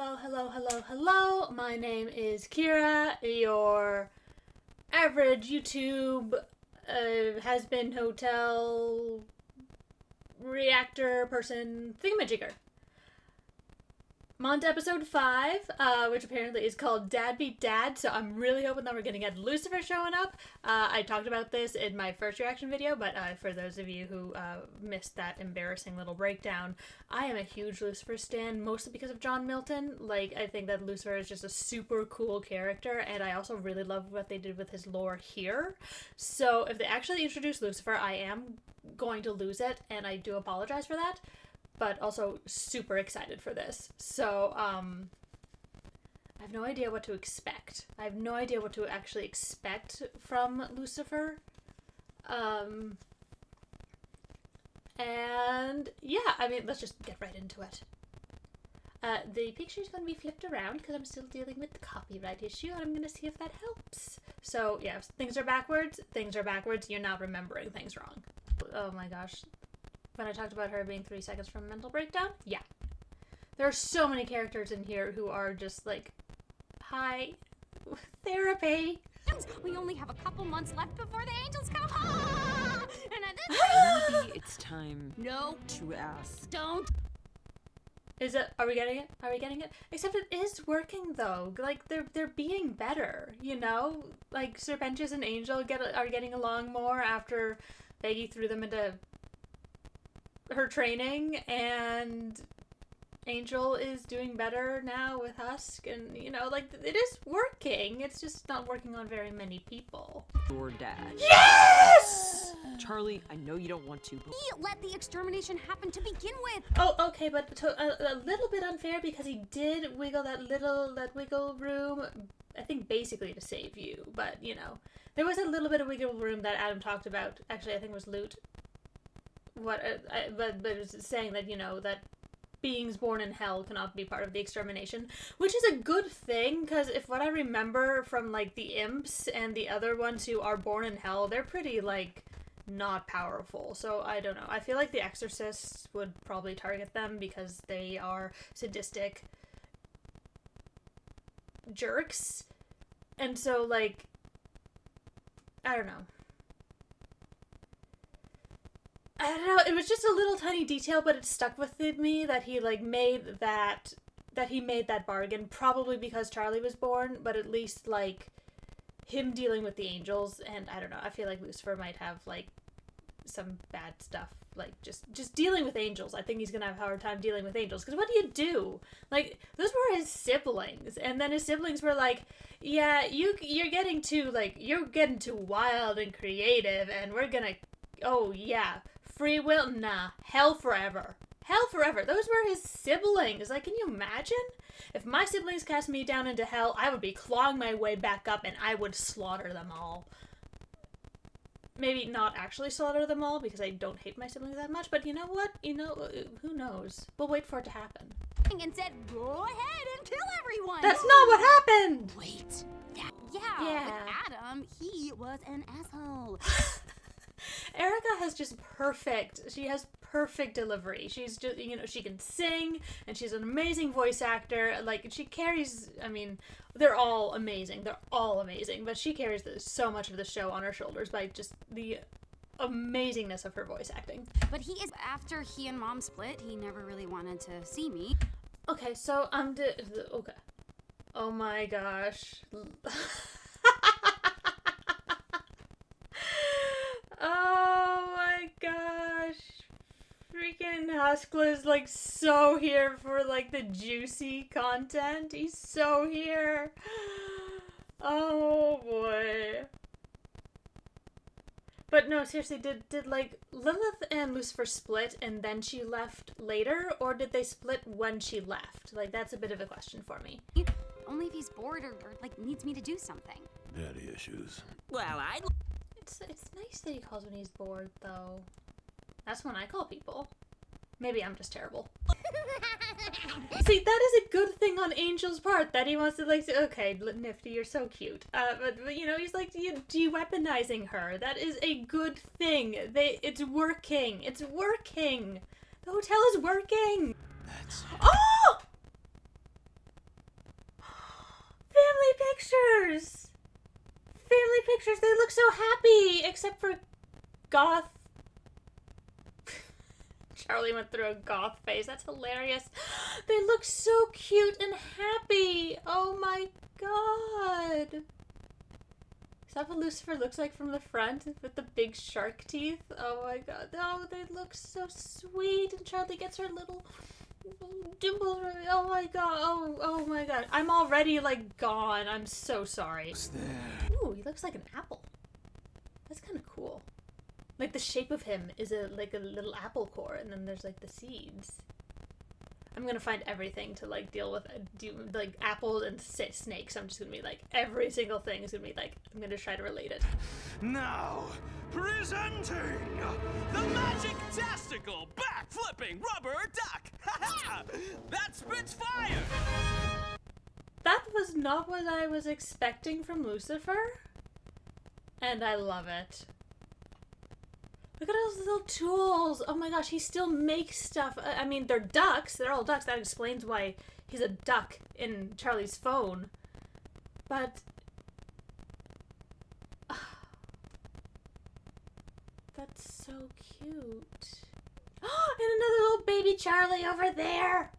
Hello, hello, hello, hello. My name is Kira, your average YouTube Hazbin hotel reactor person thingamajigger. I'm on to episode 5, which apparently is called Dad Beat Dad, so I'm really hoping that we're going to get Lucifer showing up. I talked about this in my first reaction video, but for those of you who missed that embarrassing little breakdown, I am a huge Lucifer stan, mostly because of John Milton. Like, I think that Lucifer is just a super cool character, and I also really love what they did with his lore here. So if they actually introduce Lucifer, I am going to lose it, and I do apologize for that. But also super excited for this. So, I have no idea what to expect. I have no idea what to actually expect from Lucifer. And yeah, I mean, let's just get right into it. The picture is going to be flipped around because I'm still dealing with the copyright issue, and I'm going to see if that helps. So, yeah, if things are backwards, you're not remembering things wrong. Oh my gosh. When I talked about her being 3 seconds from mental breakdown? Yeah. There are so many characters in here who are just like, hi, therapy. We only have a couple months left before the angels come. Ah! And at this Maybe it's time to ask. Don't. Is it? Are we getting it? Are we getting it? Except it is working though. Like they're being better, you know? Like Serpentius and Angel are getting along more after Peggy threw them into her training, and Angel is doing better now with Husk, and you know, like, it is working. It's just not working on very many people. Your dad. Yes! Charlie, I know you don't want to, but He let the extermination happen to begin with. Oh, okay, but a little bit unfair because he did wiggle that wiggle room, I think basically to save you, but you know, there was a little bit of wiggle room that Adam talked about. Actually, I think it was Loot. But it was saying that, you know, that beings born in hell cannot be part of the extermination, which is a good thing, because if what I remember from, like, the imps and the other ones who are born in hell, they're pretty, like, not powerful. So, I don't know. I feel like the exorcists would probably target them because they are sadistic jerks. And so, like, I don't know. I don't know, it was just a little tiny detail, but it stuck with me that he, like, made that bargain, probably because Charlie was born, but at least, like, him dealing with the angels, and I don't know, I feel like Lucifer might have, like, some bad stuff, like, just dealing with angels. I think he's gonna have a hard time dealing with angels, because what do you do? Like, those were his siblings, and then his siblings were like, yeah, you're getting too wild and creative, and we're gonna, oh, yeah, free will? Nah. Hell forever. Hell forever. Those were his siblings. Like, can you imagine? If my siblings cast me down into hell, I would be clawing my way back up and I would slaughter them all. Maybe not actually slaughter them all because I don't hate my siblings that much, but you know what? You know, who knows? We'll wait for it to happen. And said, go ahead and kill everyone. That's not what happened! Wait. Yeah. With Adam, he was an asshole. Erica has just she has perfect delivery. She's just, you know, she can sing, and she's an amazing voice actor. Like, she carries, I mean, they're all amazing, but she carries so much of the show on her shoulders by just the amazingness of her voice acting. But after he and Mom split, he never really wanted to see me. Okay, so, okay. Oh my gosh. Oh my gosh. Freaking Huskler's like so here for like the juicy content. He's so here. Oh boy. But no, seriously, did like Lilith and Lucifer split and then she left later, or did they split when she left? Like, that's a bit of a question for me. Only if he's bored or like needs me to do something. Daddy issues. well, It's nice that he calls when he's bored, though. That's when I call people. Maybe I'm just terrible. See, that is a good thing on Angel's part, that he wants to, like, say, okay, Nifty, you're so cute. But, you know, he's, like, de-weaponizing her. That is a good thing. It's working. It's working. The hotel is working. That's... Oh! pictures! Family pictures, they look so happy! Except for goth. Charlie went through a goth phase. That's hilarious. They look so cute and happy. Oh my god. Is that what Lucifer looks like from the front with the big shark teeth? Oh my god. Oh, they look so sweet. And Charlie gets her little dimple. Oh my god. Oh my god. I'm already like gone. I'm so sorry. What's there? Ooh, he looks like an apple. That's kind of cool. Like the shape of him is like a little apple core, and then there's like the seeds. I'm gonna find everything to like deal with, like apples and snakes. I'm just gonna be like, every single thing is gonna be like, I'm gonna try to relate it. Now, presenting the magic-tastical, back-flipping rubber duck! Ha-ha! That spits fire! That was not what I was expecting from Lucifer, and I love it. Look at all those little tools. Oh my gosh, he still makes stuff. I mean, they're ducks. They're all ducks. That explains why he's a duck in Charlie's phone. But... that's so cute. And another little baby Charlie over there.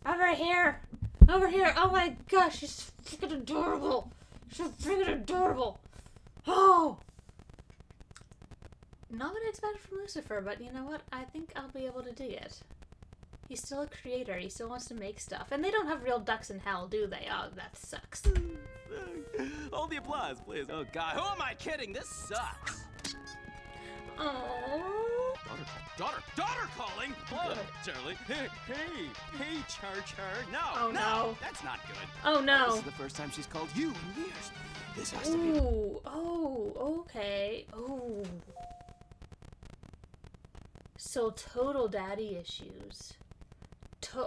Over here. Over here. Oh my gosh, she's freaking adorable. She's freaking adorable. Oh! Not what I expected from Lucifer, but you know what? I think I'll be able to dig it. He's still a creator. He still wants to make stuff. And they don't have real ducks in hell, do they? Oh, that sucks. Hold the applause, please. Oh, God. Who am I kidding? This sucks. Oh. Daughter calling? Hello, Charlie. Hey, Char. No, no. That's not good. Oh, no. This is the first time she's called you in years. This has to be... Ooh. Oh, okay. Oh. So total daddy issues.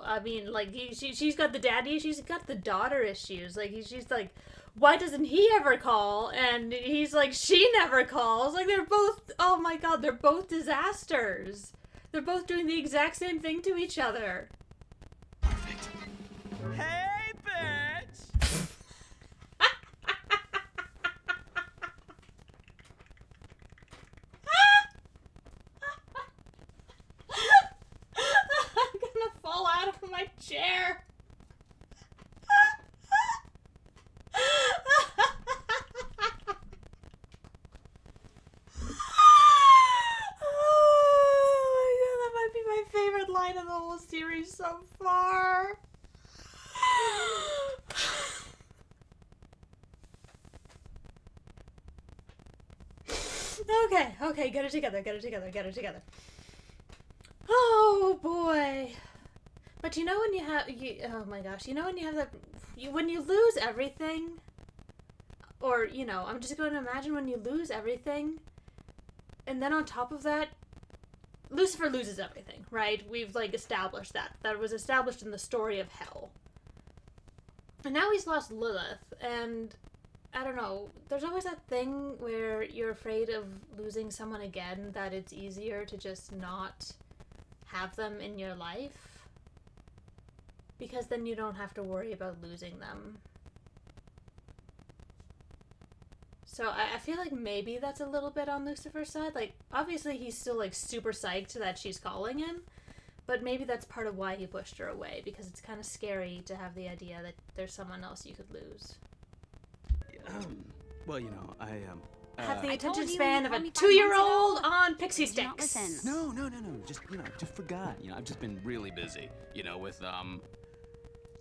I mean, like, she's got the daddy issues, she's got the daughter issues. Like, she's like, why doesn't he ever call? And he's like, she never calls. Like, they're both, oh my god, they're both disasters. They're both doing the exact same thing to each other. Perfect. Hey, bitch! I'm gonna fall out of my chair. Oh my god, that might be my favorite line of the whole series so far. Okay, get it together. Oh boy. But you know when you have, oh my gosh, you know when you have that, when you lose everything, or, you know, I'm just going to imagine when you lose everything, and then on top of that, Lucifer loses everything, right? We've, like, established that. That was established in the story of hell. And now he's lost Lilith, and I don't know, there's always that thing where you're afraid of losing someone again, that it's easier to just not have them in your life, because then you don't have to worry about losing them. So I feel like maybe that's a little bit on Lucifer's side. Like, obviously he's still, like, super psyched that she's calling him, but maybe that's part of why he pushed her away, because it's kind of scary to have the idea that there's someone else you could lose. Well, you know, I Have the I attention told you span when of you a called me 5 2-year-old months ago. on pixie Did you not sticks. listen? No, just forgot. You know, I've just been really busy, you know, with,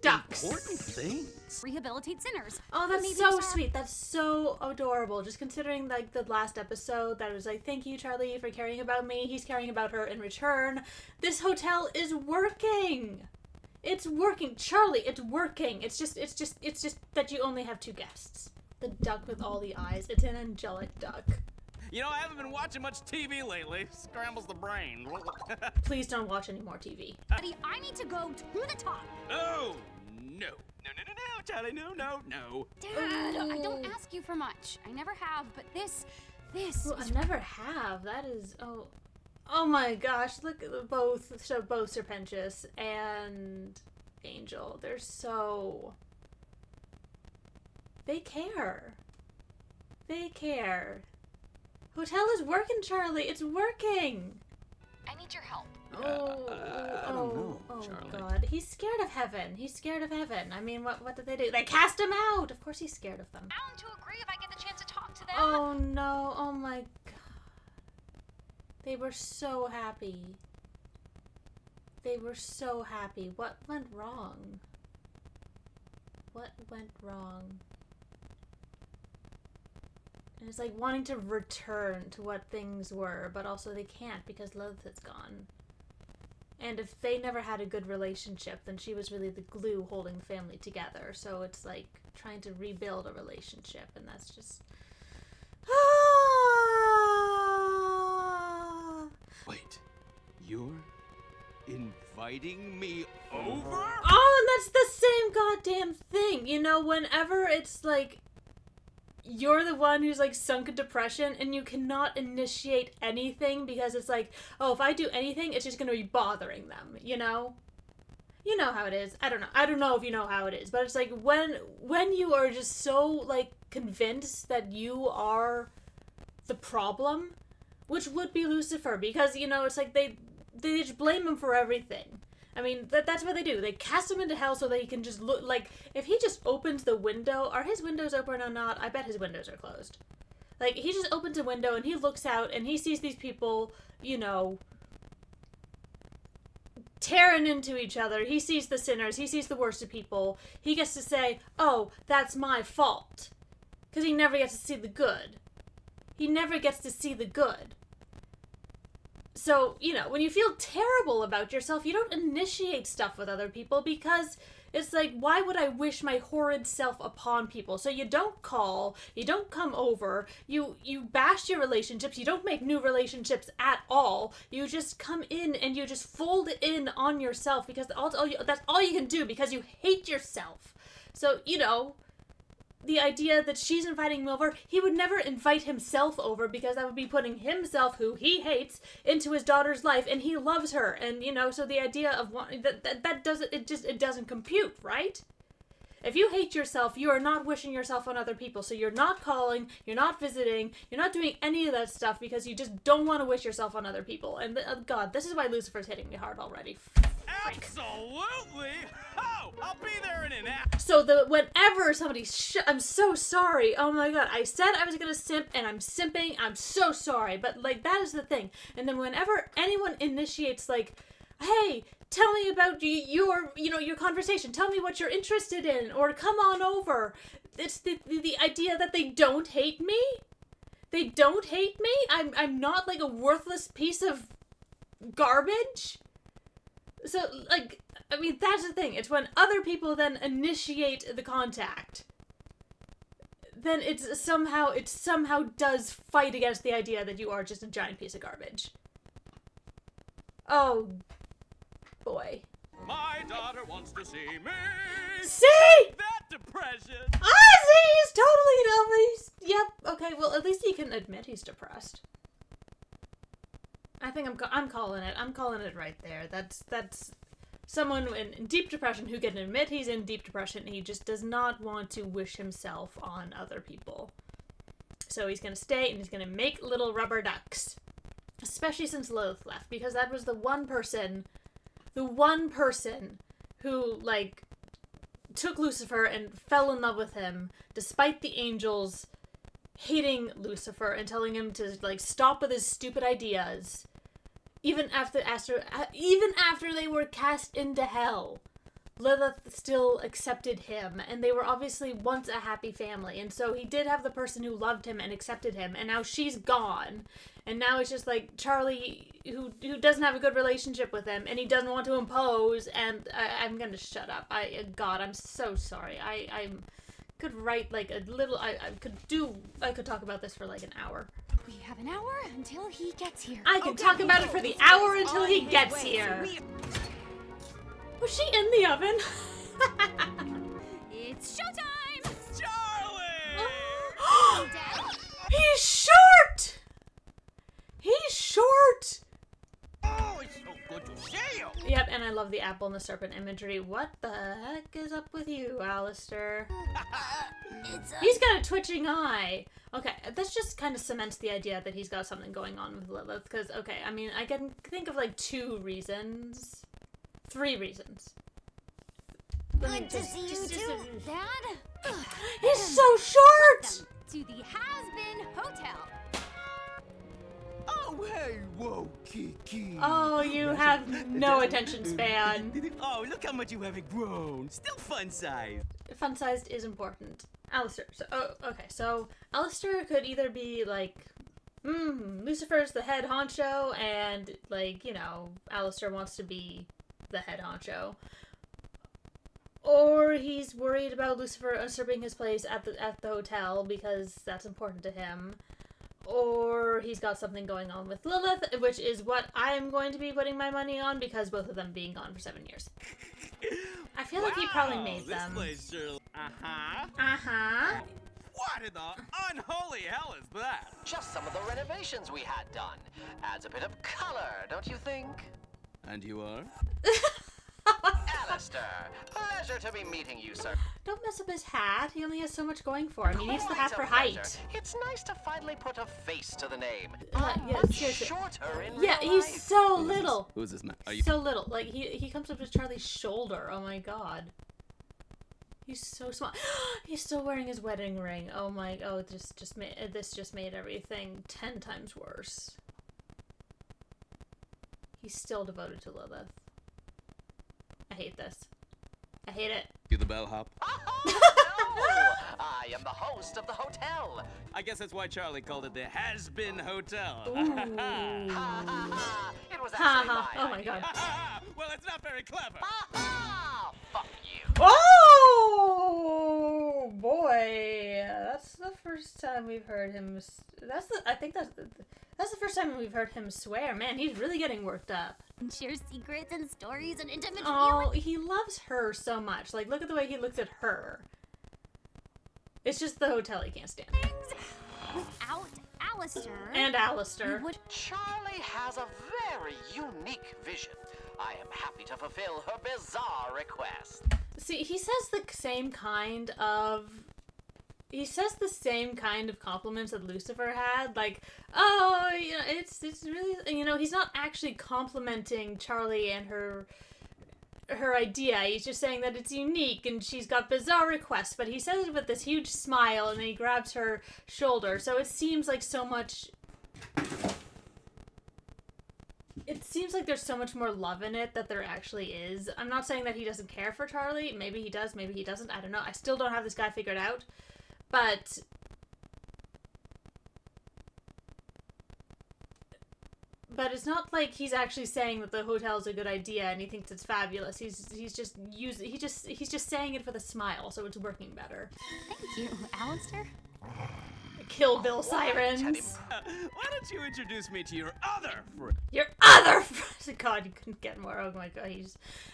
Ducks. important things. Rehabilitate sinners. Oh, that's Maybe so start- sweet. That's so adorable. Just considering, like, the last episode that was like, thank you, Charlie, for caring about me. He's caring about her in return. This hotel is working. It's working. Charlie, it's working. It's just that you only have 2 guests. The duck with all the eyes. It's an angelic duck. You know, I haven't been watching much TV lately. Scrambles the brain. Please don't watch any more TV. Buddy, I need to go to the top. Oh, no, Charlie, no. Dad, I Ooh. don't ask you for much. I never have, but this Ooh, I is never have. That is, oh my gosh! Look at both Serpentious and Angel. They're so They care. They care. Hotel is working, Charlie. It's working. I need your help. I don't know, Charlie. God. He's scared of heaven. He's scared of heaven. I mean, what did they do? They cast him out. Of course he's scared of them. Bound to agree if I get the chance to talk to them. Oh, no. Oh, my God. They were so happy. They were so happy. What went wrong? What went wrong? And it's like wanting to return to what things were, but also they can't because Lilith is gone. And if they never had a good relationship, then she was really the glue holding the family together. So it's like trying to rebuild a relationship, and that's just... Wait, you're inviting me over? Oh, and that's the same goddamn thing. You know, whenever it's like you're the one who's like sunk in depression and you cannot initiate anything because it's like, oh, if I do anything, it's just going to be bothering them, you know? You know how it is. I don't know if you know how it is, but it's like when you are just so like convinced that you are the problem, which would be Lucifer, because, you know, it's like they just blame him for everything. I mean, that's what they do. They cast him into hell so that he can just look like, if he just opens the window, are his windows open or not? I bet his windows are closed. Like, he just opens a window and he looks out and he sees these people, you know, tearing into each other. He sees the sinners. He sees the worst of people. He gets to say, oh, that's my fault. Because he never gets to see the good. He never gets to see the good. So, you know, when you feel terrible about yourself, you don't initiate stuff with other people because it's like, why would I wish my horrid self upon people? So you don't call, you don't come over, you bash your relationships, you don't make new relationships at all. You just come in and you just fold it in on yourself because that's all you can do because you hate yourself. So, you know, the idea that she's inviting him over, he would never invite himself over because that would be putting himself, who he hates, into his daughter's life, and he loves her, and, you know, so the idea of wanting that doesn't, it doesn't compute, right? If you hate yourself, you are not wishing yourself on other people, so you're not calling, you're not visiting, you're not doing any of that stuff because you just don't want to wish yourself on other people, and God, this is why Lucifer's hitting me hard already. Absolutely! Oh, I'll be there in an hour. So whenever somebody I'm so sorry. Oh my God, I said I was gonna simp and I'm simping. I'm so sorry. But like, that is the thing. And then whenever anyone initiates like, hey, tell me about your conversation. Tell me what you're interested in, or come on over. It's the idea that they don't hate me. They don't hate me. I'm not like a worthless piece of garbage. So, like, I mean, that's the thing. It's when other people then initiate the contact. Then it somehow does fight against the idea that you are just a giant piece of garbage. Oh, boy. My daughter wants to see me. See? That depression. See, he's totally, yep, okay, well, at least he can admit he's depressed. I think I'm calling it. I'm calling it right there. That's someone in deep depression who can admit he's in deep depression. He just does not want to wish himself on other people. So he's going to stay and he's going to make little rubber ducks. Especially since Lilith left, because that was the one person who, like, took Lucifer and fell in love with him, despite the angels hating Lucifer and telling him to, like, stop with his stupid ideas. Even after they were cast into hell, Lilith still accepted him, and they were obviously once a happy family, and so he did have the person who loved him and accepted him, and now she's gone, and now it's just like Charlie, who doesn't have a good relationship with him, and he doesn't want to impose, and I'm gonna shut up. God, I'm so sorry. I could write like a little, I could talk about this for like an hour. We have an hour until he gets here. I can talk about it for the hour until he gets here. Was she in the oven? It's showtime! Charlie! He's short! He's short! Oh, it's so good to see you. Yep, and I love the apple and the serpent imagery. What the heck is up with you, Alastor? He's got a twitching eye. Okay, this just kind of cements the idea that he's got something going on with Lilith. Because, okay, I mean, I can think of like 2 reasons. 3 reasons. Good to see you too, Dad. He's so short! To the Hazbin Hotel. Oh, hey, whoa, Kiki. Oh, you have no attention span. Oh, look how much you haven't grown. Still fun-sized. Fun-sized is important. Alastor. So, okay, so Alastor could either be like, Lucifer's the head honcho, and like, you know, Alastor wants to be the head honcho. Or he's worried about Lucifer usurping his place at the hotel because that's important to him. Or he's got something going on with Lilith, which is what I'm going to be putting my money on because both of them being gone for 7 years. I feel like he probably made them. This place sure... Uh-huh. Uh-huh. What in the unholy hell is that? Just some of the renovations we had done. Adds a bit of color, don't you think? And you are? Alastor, pleasure to be meeting you, sir. Don't mess up his hat. He only has so much going for him. He needs the hat for Quite a height. pleasure. It's nice to finally put a face to the name. Yeah, Much seriously. shorter in Yeah, real he's life. so little. Who's this man? Are you... So little. Like, he comes up to Charlie's shoulder. Oh my god. He's so small. He's still wearing his wedding ring. Oh my... Oh, this just made everything 10 times worse. He's still devoted to Lilith. I hate this. I hate it. You the bellhop? Oh, no! I am the host of the hotel. I guess that's why Charlie called it the Hazbin Hotel. Ooh. Ha ha ha! It was Ha actually ha. my Oh my idea. god. Well, it's not very clever. Ha ha! Fuck you. Oh boy, that's the first time we've heard him. I think that's the first time we've heard him swear. Man, he's really getting worked up. Share secrets and stories and intimate Oh, he loves her so much. Like, look at the way he looks at her. It's just the hotel he can't stand. feelings. Without Alastor. And Alastor. would Charlie has a very unique vision. I am happy to fulfill her bizarre request. See, he says the same kind of compliments that Lucifer had, like, oh, you know, it's really, you know, he's not actually complimenting Charlie and her idea. He's just saying that it's unique and she's got bizarre requests, but he says it with this huge smile and then he grabs her shoulder. So it seems like so much. It seems like there's so much more love in it that there actually is. I'm not saying that he doesn't care for Charlie. Maybe he does, maybe he doesn't. I don't know. I still don't have this guy figured out. But it's not like he's actually saying that the hotel is a good idea and he thinks it's fabulous. He's just saying it for the smile, so it's working better. Thank you, Alastor. Kill Bill sirens. Why don't you introduce me to your other friend? Your other friends. God, you couldn't get more. Oh my god.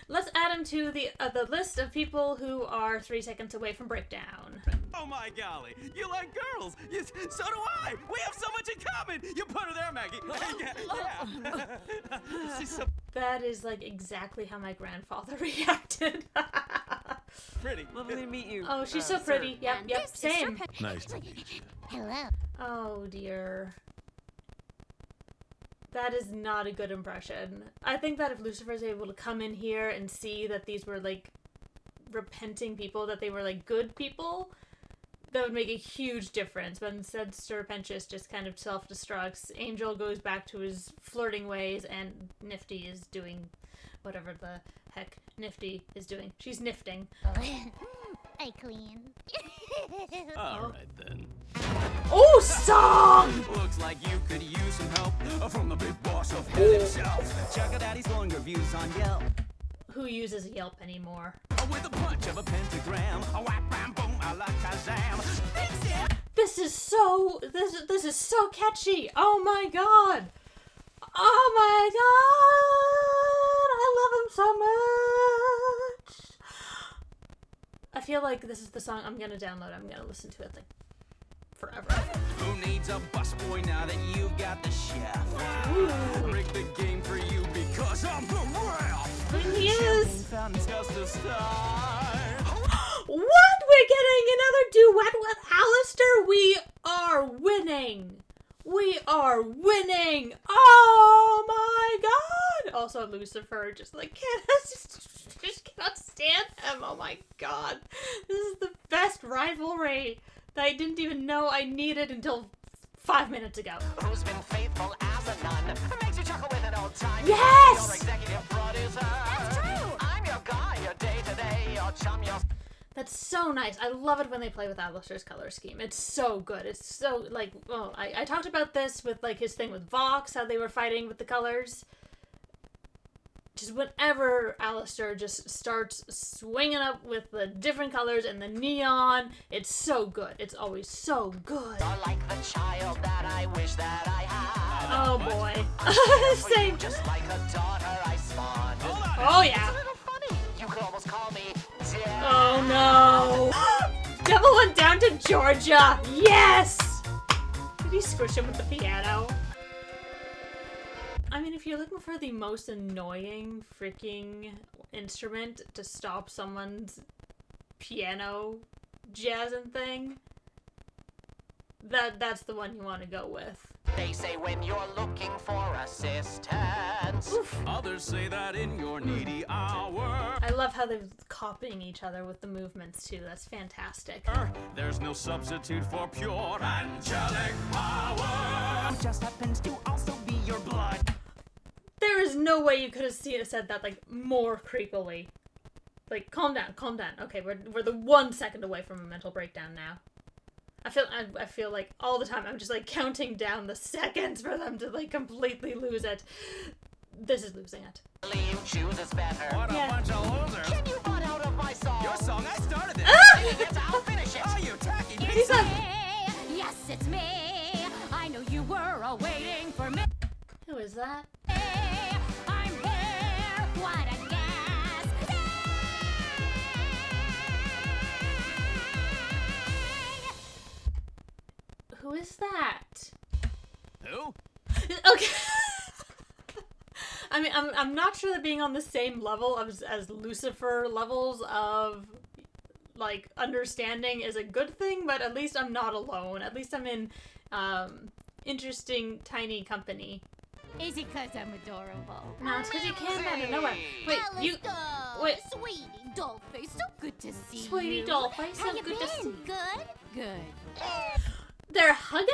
Let's add him to the list of people who are 3 seconds away from breakdown. Oh my golly, you like girls. So do I. We have so much in common. You put her there, Maggie. Yeah. She's so That is like exactly how my grandfather reacted. pretty. Lovely to meet you. Oh, she's so pretty. Yep, And yep, this is same. Serpent. Nice. Hello. Oh dear. That is not a good impression. I think that if Lucifer is able to come in here and see that these were like repenting people, that they were like good people, that would make a huge difference. But instead, Serpentius just kind of self-destructs. Angel goes back to his flirting ways, and Nifty is doing whatever the heck Nifty is doing. She's nifting. I clean. All right then. Oh, song! Looks like you could use some help from the big boss of hell himself. Check out Daddy's glowing reviews on Yelp. Who uses Yelp anymore? With a punch of a pentagram, a whack bam boom, I like Kazam. This is so catchy. Oh my god. Oh my god. I love him so much. I feel like this is the song I'm gonna download. I'm gonna listen to it like forever. Who needs a busboy now that you've got the chef? Break the game for you because I'm the ref. I mean, he is. Found just a start. What? We're getting another duet with Alastor? We are winning. We are winning. Oh my god. Also, Lucifer just like just cannot stand him. Oh my god. This is the best rivalry that I didn't even know I needed until 5 minutes ago. Who's been faithful as a nun? Makes you chuckle with an old time. Yes! Your executive producer. That's true. I'm your guy, your day-to-day, your chum, your... That's so nice. I love it when they play with Alastor's color scheme. It's so good. It's so, like, well, I talked about this with, like, his thing with Vox, how they were fighting with the colors. Just whenever Alastor just starts swinging up with the different colors and the neon, it's so good. It's always so good. You're like the child that I wish that I had. Oh, boy. For you, Same. just like a daughter I spawned. Oh, yeah. It's a little funny. You could almost call me Dad. Oh, no. Devil went down to Georgia. Yes! Did he squish him with the piano? I mean, if you're looking for the most annoying freaking instrument to stop someone's piano jazzing thing, that's the one you want to go with. They say when you're looking for assistance. Oof. Others say that in your needy hour. I love how they're copying each other with the movements too. That's fantastic. There's no substitute for pure angelic power. Who just happens to also be your blood. There is no way you could have said that like more creepily. Like, calm down, calm down. Okay, we're the 1 second away from a mental breakdown now. I feel like all the time I'm just like counting down the seconds for them to like completely lose it. This is losing it. You choose is better. What a Yeah. bunch of losers. Can you butt out of my song? Your song, I started it. Sing it, I'll finish it. Oh, you tacky He's bitch. a- Yes, it's me. I know you were waiting for me. Who is that? I'm here. What a gas. Who is that? Who? Okay. I mean, I'm not sure that being on the same level as Lucifer levels of like understanding is a good thing, but at least I'm not alone. At least I'm in interesting tiny company. Is it 'cause I'm adorable? No, it's because you came out of nowhere. Wait, you, Alastor, wait. Sweetie dollface, so good to see you. Sweetie dollface, so How you good to been? see you. Good? Good. They're hugging?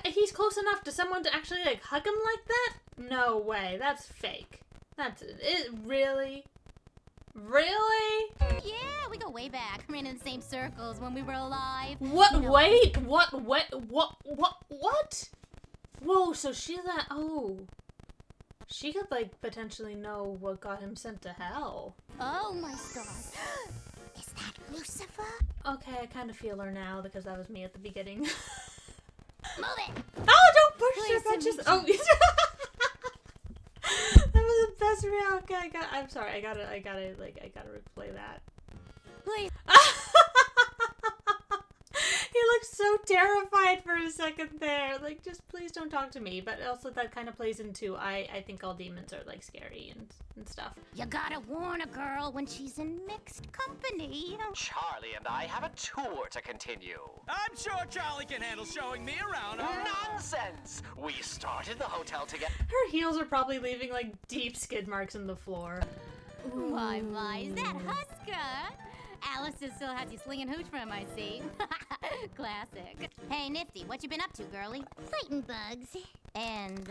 He's close enough to someone to actually like hug him like that? No way, that's fake. That's it. Really? Really? Yeah, we go way back. Ran in the same circles when we were alive. What? You know- Wait, what? What? Whoa, so she could like potentially know what got him sent to hell. Oh my stars. Is that Lucifer? Okay, I kind of feel her now because that was me at the beginning. Move it! Oh, don't push Pleased your to bitches. meet Oh, that was the best reaction. Okay, I'm sorry. I gotta replay that. Please. He looked so terrified for a second there. Like, just please don't talk to me. But also that kind of plays into I think all demons are like scary and stuff. You gotta warn a girl when she's in mixed company. Charlie and I have a tour to continue. I'm sure Charlie can handle showing me around. Nonsense! We started the hotel together. Her heels are probably leaving like deep skid marks in the floor. My, is that Husker? Allison still has you slinging hooch from, I see. Classic. Hey, Nifty, what you been up to, girlie? Fighting bugs. And,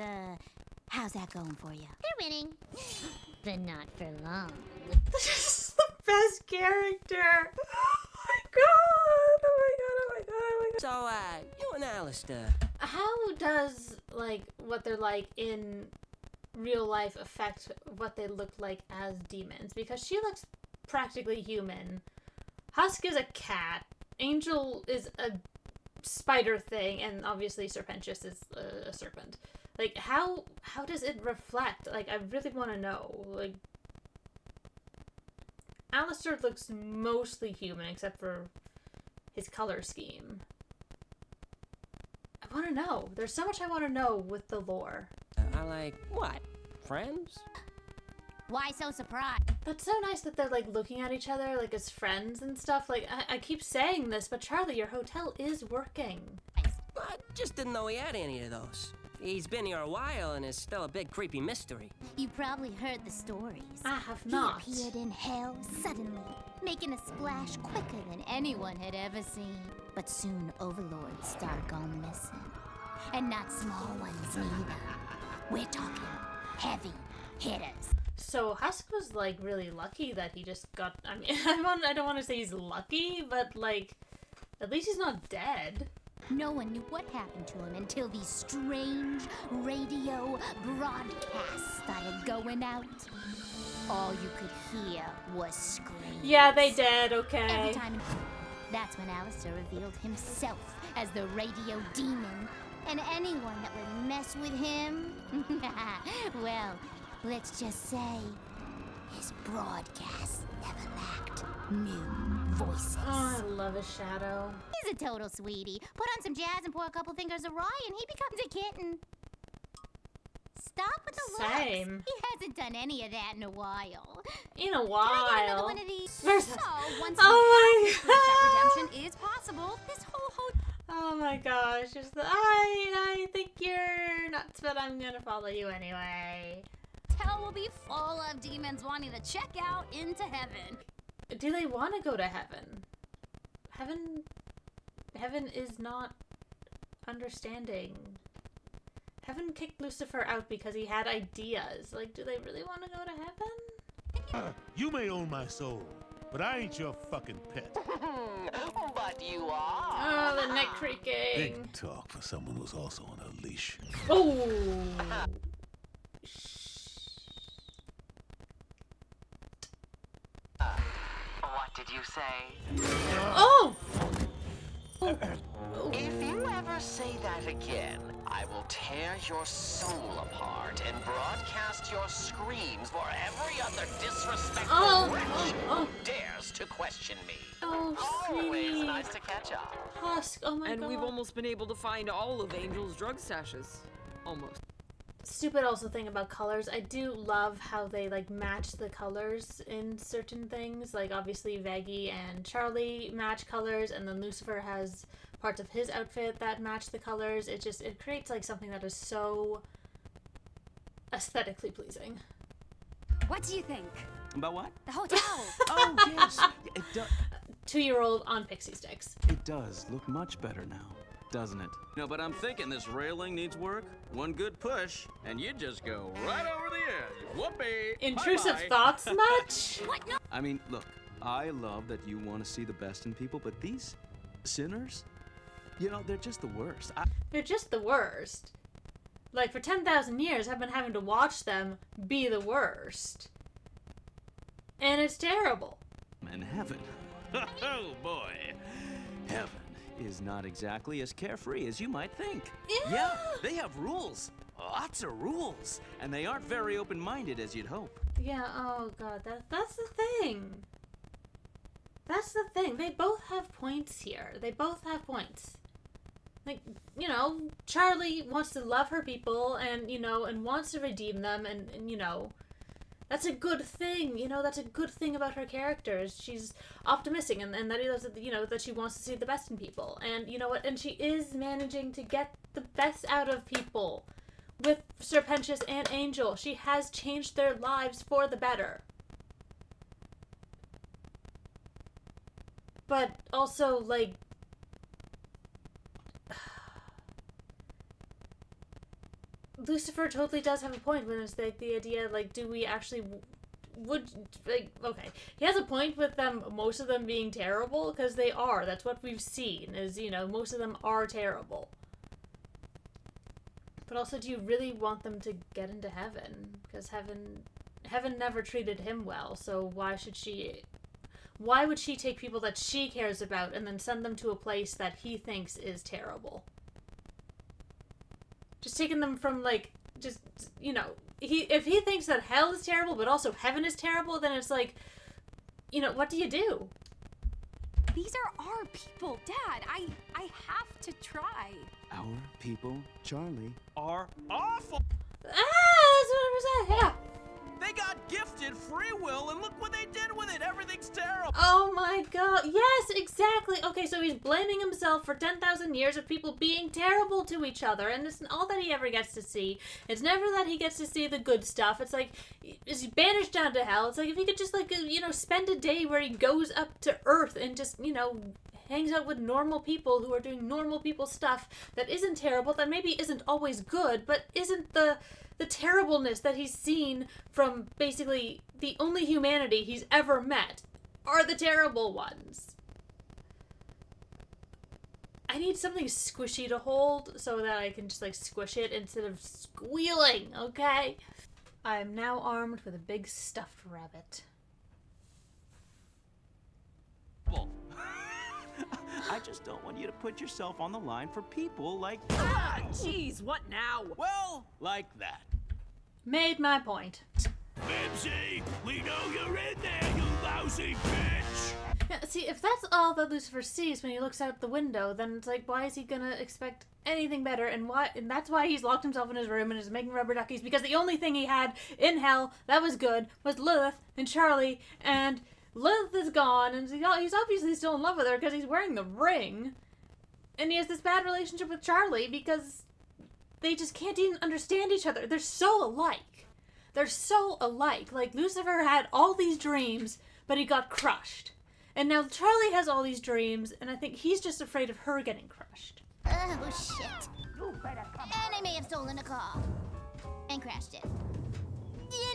how's that going for you? They're winning. But not for long. This is the best character. Oh my god! Oh my god! So, you and Alastor. How does like what they're like in real life affect what they look like as demons? Because she looks practically human. Husk is a cat. Angel is a spider thing, and obviously Serpentius is a serpent. Like, how does it reflect? Like, I really want to know. Like, Alastor looks mostly human, except for his color scheme. I want to know. There's so much I want to know with the lore. I like, what? Friends? Why so surprised? That's so nice that they're like looking at each other like as friends and stuff. Like, I keep saying this, but Charlie, your hotel is working. I just didn't know he had any of those. He's been here a while and is still a big creepy mystery. You probably heard the stories. I have not. He appeared in hell suddenly, making a splash quicker than anyone had ever seen. But soon overlords start going missing. And not small ones neither. We're talking heavy hitters. So Husk was like really lucky that he just got. I mean, I don't want to say he's lucky, but like, at least he's not dead. No one knew what happened to him until these strange radio broadcasts started going out. All you could hear was screams. Yeah, they did. Every Okay. time. That's when Alastor revealed himself as the radio demon. And anyone that would mess with him, well, let's just say his broadcast never lacked new voices. Oh, I love his shadow. He's a total sweetie. Put on some jazz and pour a couple fingers of rye and he becomes a kitten. Stop with the looks. Same. He hasn't done any of that in a while. In a Can I get another while. one of these? Where's So, that? once Oh you my have proof that god. redemption is possible, this whole hotel Oh my gosh. Just I think you're nuts, but I'm gonna follow you anyway. will be full of demons wanting to check out into heaven. Do they want to go to heaven? Heaven is not understanding. Heaven kicked Lucifer out because he had ideas. Like, do they really want to go to heaven? You may own my soul, but I ain't your fucking pet. But you are. Oh, the neck creaking. Big talk for someone who's also on a leash. Oh. What did you say? Oh. If you ever say that again, I will tear your soul apart and broadcast your screams for every other disrespectful wretch who dares to question me. Oh, Always sweetie. nice to catch up. Husk. Oh my And god. we've almost been able to find all of Angel's drug stashes. Almost. Stupid also thing about colors. I do love how they like match the colors in certain things. Like obviously Vaggie and Charlie match colors, and then Lucifer has parts of his outfit that match the colors. It creates like something that is so aesthetically pleasing. What do you think? About what? The hotel. Oh, yes. It, 2-year-old on pixie sticks. it does look much better now, doesn't it? No, but I'm thinking this railing needs work. One good push, and you just go right over the edge. Whoopee! Intrusive Bye-bye. thoughts much? What? No. I mean, look, I love that you want to see the best in people, but these sinners, you know, they're just the worst. They're just the worst. Like for 10,000 years I've been having to watch them be the worst. And it's terrible. And heaven. Oh boy. Heaven is not exactly as carefree as you might think. Yeah, they have rules. Lots of rules. And they aren't very open-minded as you'd hope. Yeah, oh god, that's the thing. That's the thing. They both have points here. They both have points. Like, you know, Charlie wants to love her people and, you know, and wants to redeem them and you know, that's a good thing, you know, that's a good thing about her characters. She's optimistic and that, you know, that she wants to see the best in people. And you know what? And she is managing to get the best out of people with Serpentius and Angel. She has changed their lives for the better. But also, like, Lucifer totally does have a point when it's like the idea, like, do we actually like, okay, he has a point with them, most of them being terrible, because they are. That's what we've seen, is, you know, most of them are terrible. But also, do you really want them to get into heaven? Because heaven never treated him well, so why would she take people that she cares about and then send them to a place that he thinks is terrible? Just taking them from, like, just, you know, if he thinks that hell is terrible, but also heaven is terrible, then it's like, you know, what do you do? These are our people, Dad. I have to try. Our people, Charlie, are awful. Ah, that's what I was saying, yeah. They got gifted free will, and look what they did with it. Everything's terrible. Oh my god. Yes, exactly. Okay, so he's blaming himself for 10,000 years of people being terrible to each other, and it's all that he ever gets to see. It's never that he gets to see the good stuff. It's like, is he banished down to hell? It's like if he could just, like, you know, spend a day where he goes up to Earth and just, you know, hangs out with normal people who are doing normal people stuff that isn't terrible, that maybe isn't always good, but isn't the terribleness that he's seen from basically the only humanity he's ever met are the terrible ones. I need something squishy to hold so that I can just, like, squish it instead of squealing, okay? I'm now armed with a big stuffed rabbit. I just don't want you to put yourself on the line for people like Ah, jeez, what now? well, like that. Made my point. Mimsy, we know you're in there, you lousy bitch! Yeah, see, if that's all that Lucifer sees when he looks out the window, then it's like, why is he gonna expect anything better? And that's why he's locked himself in his room and is making rubber duckies, because the only thing he had in hell that was good was Lilith and Charlie, and Lilith is gone, and he's obviously still in love with her because he's wearing the ring. And he has this bad relationship with Charlie because they just can't even understand each other. They're so alike. They're so alike. Like, Lucifer had all these dreams, but he got crushed. And now Charlie has all these dreams, and I think he's just afraid of her getting crushed. Oh, shit. And I may have stolen a car. And crashed it.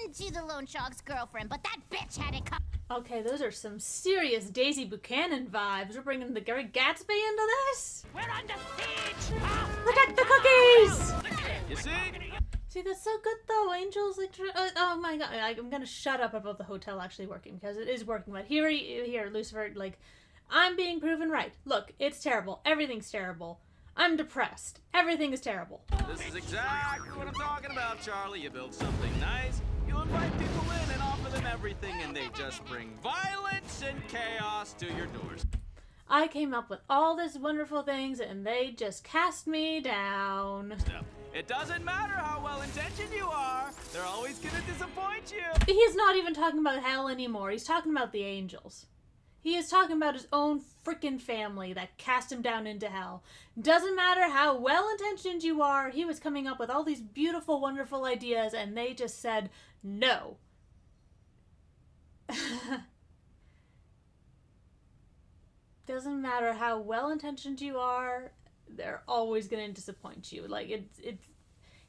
Into the loan shark's girlfriend, but that bitch had it covered. Okay, those are some serious Daisy Buchanan vibes. We're bringing the Gary Gatsby into this? We're under siege! Protect the cookies! You see? See, that's so good though. Angels, like, oh my god. I'm gonna shut up about the hotel actually working, because it is working. But here, Lucifer, like, I'm being proven right. Look, it's terrible. Everything's terrible. I'm depressed. Everything is terrible. This is exactly what I'm talking about, Charlie. You build something nice, you invite people in and offer them everything, and they just bring violence and chaos to your doors. I came up with all these wonderful things, and they just cast me down. It doesn't matter how well-intentioned you are, they're always gonna disappoint you. He's not even talking about hell anymore. He's talking about the angels. He is talking about his own freaking family that cast him down into hell. Doesn't matter how well-intentioned you are, he was coming up with all these beautiful, wonderful ideas, and they just said no. Doesn't matter how well-intentioned you are, they're always going to disappoint you. Like, it's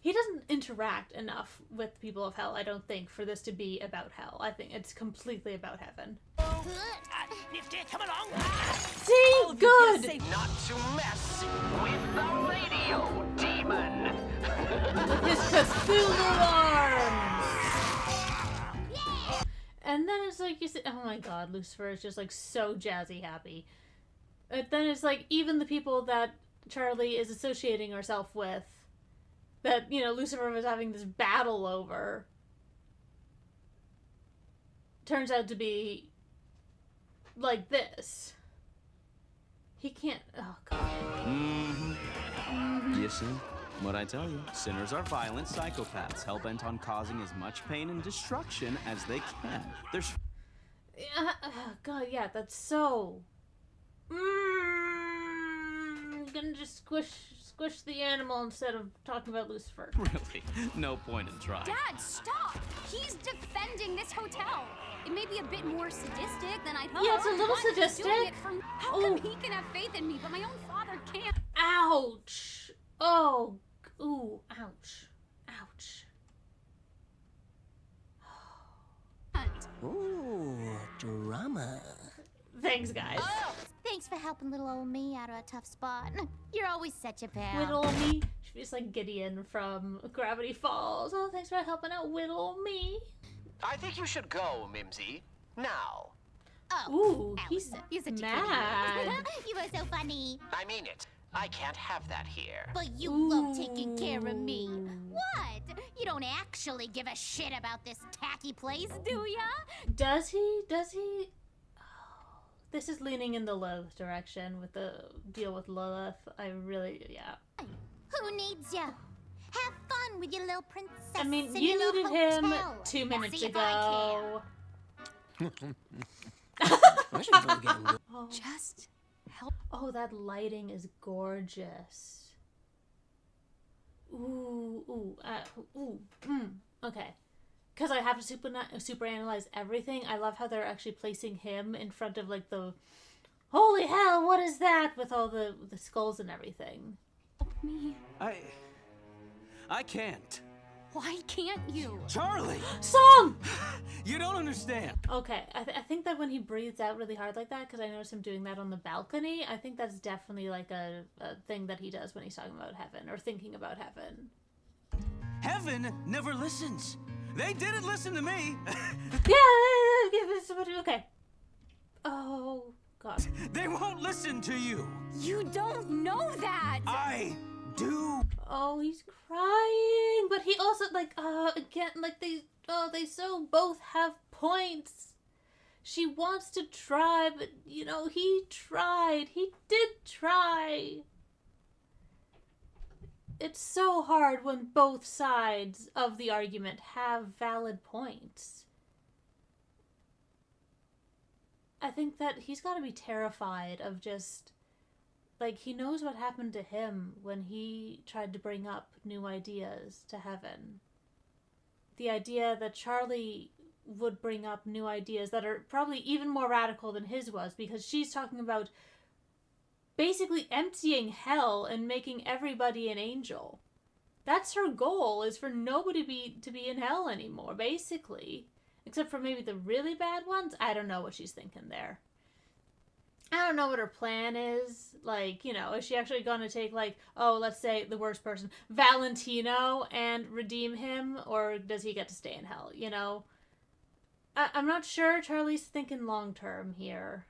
he doesn't interact enough with people of hell, I don't think, for this to be about hell. I think it's completely about heaven. Nifty, come along! See? Good! Not to mess with the radio demon. With his Cthulhu arms! And then it's like, you see, oh my god, Lucifer is just like so jazzy happy. And then it's like, even the people that Charlie is associating herself with, that, you know, Lucifer was having this battle over, turns out to be like this. He can't, oh god. You see? What I tell you, sinners are violent psychopaths, hell-bent on causing as much pain and destruction as they can. There's... Yeah, oh god, yeah, that's so... I'm gonna just squish the animal instead of talking about Lucifer. Really? No point in trying. Dad, stop! He's defending this hotel. It may be a bit more sadistic than I'd hoped. Yeah, it's a little but he's doing sadistic. it for- How come he can have faith in me, but my own father can't? Ouch! Oh, ooh, ouch. Ouch. Ooh, drama. Thanks, guys. Thanks for helping little old me out of a tough spot. You're always such a pal. Whittle me. She's just like Gideon from Gravity Falls. Oh, thanks for helping out Whittle me. I think you should go, Mimsy. Now. Oh, Ooh, he's Allison, you're such mad. a cutie. You are so funny. I mean it. I can't have that here. But you love taking care of me. What? You don't actually give a shit about this tacky place, do ya? Does he? Does he? Oh, this is leaning in the Lilith direction with the deal with Lilith. I really, yeah. Who needs ya? Have fun on with your little princess. I mean, and you your little needed him hotel. 2 minutes See if I ago. I should really get him. Oh. Just help. Oh, that lighting is gorgeous. Okay. Because I have to super analyze everything. I love how they're actually placing him in front of like the holy hell, what is that? With all the skulls and everything. Me. I can't. Why can't you? Charlie! Song! You don't understand. Okay, I think that when he breathes out really hard like that, because I noticed him doing that on the balcony, I think that's definitely like a thing that he does when he's talking about heaven or thinking about heaven. Heaven never listens. They didn't listen to me. Okay. Oh, God. They won't listen to you. You don't know that! I do. Oh, he's crying, but he also again they so both have points. She wants to try, but he tried. He did try. It's so hard when both sides of the argument have valid points. I think that he's got to be terrified of just he knows what happened to him when he tried to bring up new ideas to heaven. The idea that Charlie would bring up new ideas that are probably even more radical than his was, because she's talking about basically emptying hell and making everybody an angel. That's her goal, is for nobody to be in hell anymore, basically. Except for maybe the really bad ones. I don't know what she's thinking there. I don't know what her plan is. Is she actually going to take, let's say the worst person, Valentino, and redeem him? Or does he get to stay in hell, I'm not sure Charlie's thinking long term here.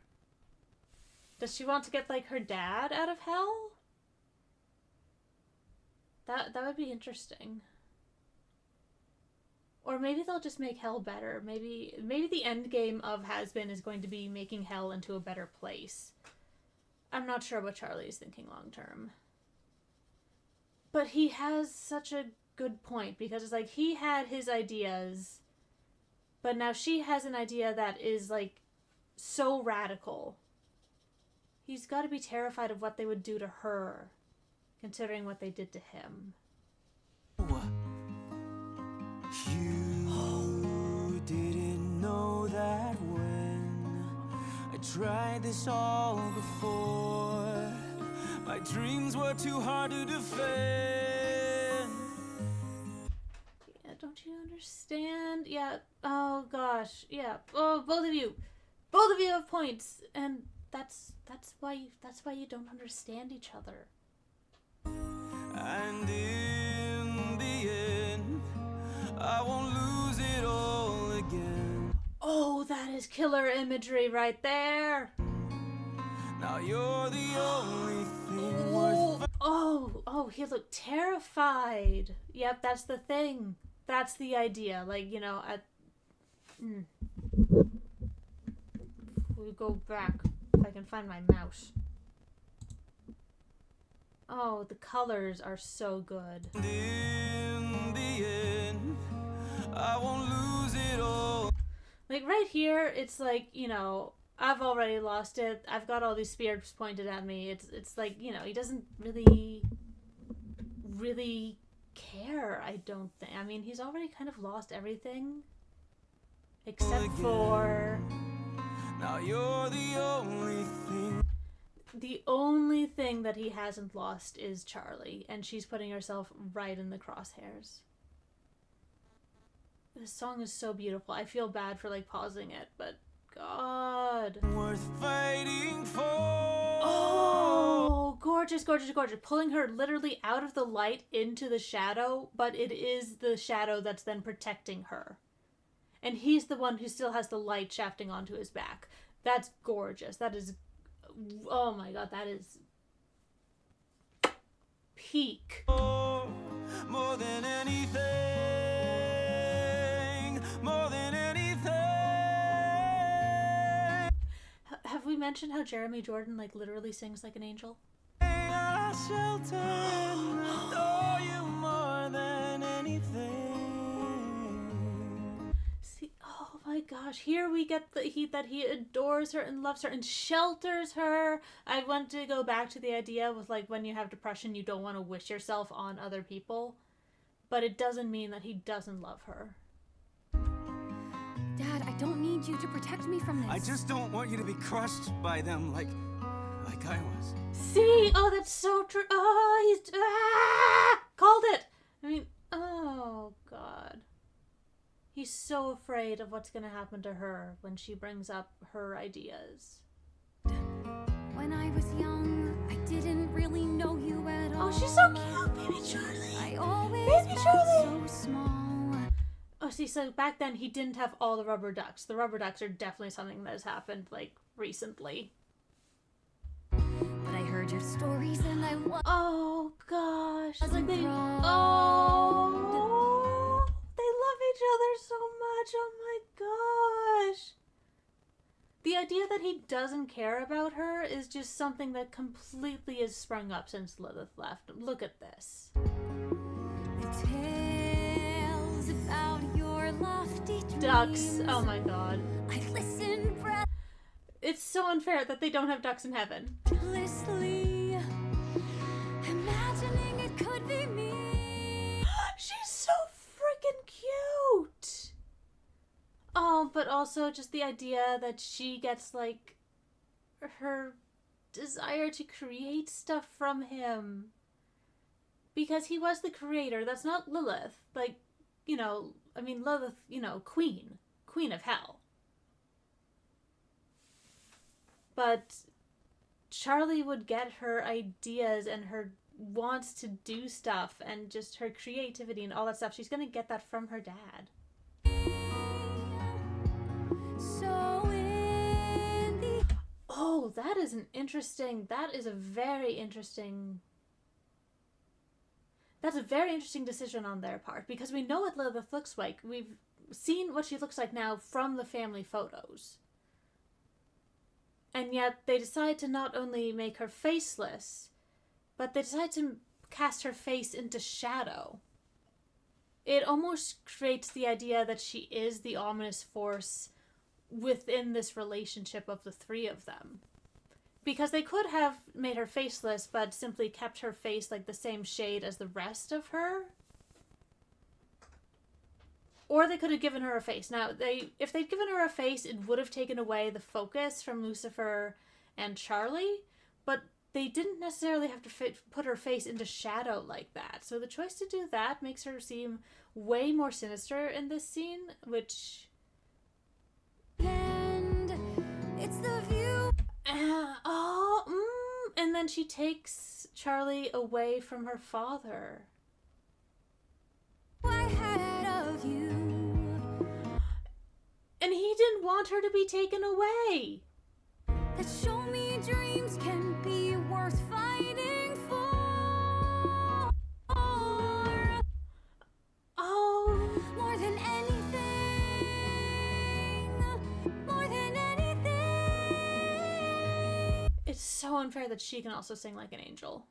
Does she want to get, her dad out of hell? That would be interesting. Or maybe they'll just make hell better. Maybe the end game of Hazbin is going to be making hell into a better place. I'm not sure what Charlie is thinking long term. But he has such a good point, because it's he had his ideas, but now she has an idea that is so radical. He's got to be terrified of what they would do to her, considering what they did to him. You didn't know that when I tried this all before, my dreams were too hard to defend. Yeah, don't you understand? Yeah. Oh gosh. Yeah. Oh, both of you have points, and that's why you don't understand each other. And in the end, I won't lose it all again. Oh, that is killer imagery right there. Now you're the only thing worth. Oh, he looked terrified. Yep, that's the thing. That's the idea. We go back. If I can find my mouse. Oh, the colors are so good. In the end, I won't lose it all. Right here, it's I've already lost it. I've got all these spears pointed at me. It's he doesn't really care, I don't think. I mean, he's already kind of lost everything. Except for... Now you're the only thing. The only thing that he hasn't lost is Charlie, and she's putting herself right in the crosshairs. This song is so beautiful. I feel bad for pausing it, but God. Worth fighting for. Oh, gorgeous, gorgeous, gorgeous. Pulling her literally out of the light into the shadow, but it is the shadow that's then protecting her. And he's the one who still has the light shafting onto his back. That's gorgeous. That is... Oh my God, that is... peak. More than anything. More than anything. Have we mentioned how Jeremy Jordan literally sings like an angel? I shelter and adore you more than anything. See, oh my gosh, here we get that he adores her and loves her and shelters her. I want to go back to the idea with like when you have depression, you don't want to wish yourself on other people, but it doesn't mean that he doesn't love her. Dad, I don't need you to protect me from this. I just don't want you to be crushed by them like I was. See? Oh, that's so true. Oh, he's... called it! I mean, oh, God. He's so afraid of what's going to happen to her when she brings up her ideas. When I was young, I didn't really know you at all. Oh, she's so cute, baby Charlie. I always Baby Charlie. felt so small. Oh, see, so back then he didn't have all the rubber ducks. The rubber ducks are definitely something that has happened, like, recently. But I heard your stories and I was... Oh, gosh. Wasn't Like they... wrong. Oh, they love each other so much. Oh, my gosh. The idea that he doesn't care about her is just something that completely has sprung up since Lilith left. Look at this. The tales about your lofty dreams. Ducks. Oh my god. I listen It's so unfair that they don't have ducks in heaven. breathlessly, imagining it could be me. She's so freaking cute. Oh, but also just the idea that she gets, like, her desire to create stuff from him. Because he was the creator. That's not Lilith. Like, you know, I mean, Lilith, you know, queen of hell. But Charlie would get her ideas and her wants to do stuff and just her creativity and all that stuff. She's gonna get that from her dad. So in the... Oh, that is a very interesting... That's a very interesting decision on their part, because we know what Lilith looks like. We've seen what she looks like now from the family photos. And yet they decide to not only make her faceless, but they decide to cast her face into shadow. It almost creates the idea that she is the ominous force within this relationship of the three of them. Because they could have made her faceless, but simply kept her face like the same shade as the rest of her. Or they could have given her a face. Now, if they'd given her a face, it would have taken away the focus from Lucifer and Charlie, but they didn't necessarily have to put her face into shadow like that. So the choice to do that makes her seem way more sinister in this scene, which... And it's the view. And then she takes Charlie away from her father. I had of you. And he didn't want her to be taken away. That show me dreams can be worth fighting for. Oh. More than anything. More than anything. It's so unfair that she can also sing like an angel.